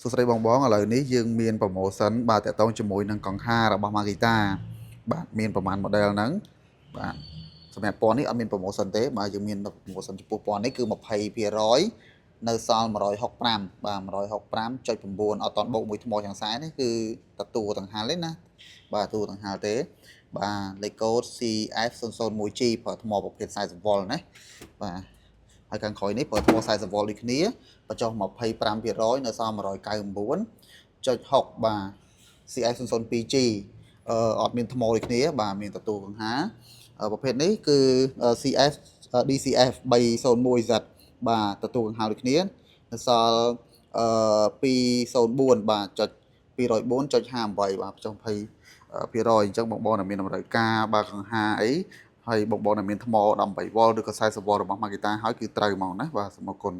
សួស្តីបងឥឡូវនេះយើងមាន promotion បាទតាក់ទងជាមួយនឹងកង្ហាររបស់ Makita បាទមានប្រហែល model ហ្នឹងបាទសម្រាប់ពណ៌នេះអត់មាន promotion ទេបាទយើងមាន promotion ចំពោះពណ៌នេះគឺ 20% នៅសល់165បាទ165.9 អត់តបូកមួយថ្មយ៉ាងខ្សែនេះគឺទទួលដង្ហាលទេណាបាទទទួលដង្ហាលទេបាទលេខកូដ CF001G ប្រើថ្មប្រភេទ40 V ណាបាទហើយខាងក្រោយនេះប្រើថ្ម40 V ដូចគ្នាបញ្ចុះ 25% នៅសល់199.6 បាទ CF002G អត់មានថ្មដូចគ្នាបាទមានទទួលកង្ហារប្រភេទនេះគឺ CF DCF 301Z បាទទទួលកង្ហារដូចគ្នានៅសល់204បាទចុច204.58បាទចុះ20%អញ្ចឹងបងប្អូនដែលមានតម្រូវការបើកង្ហារអីហើយបងប្អូនដែលមានថ្ម18 V ឬក៏40 V របស់ Makita ហើយគឺត្រូវហ្មងណាបាទសូមអរគុណ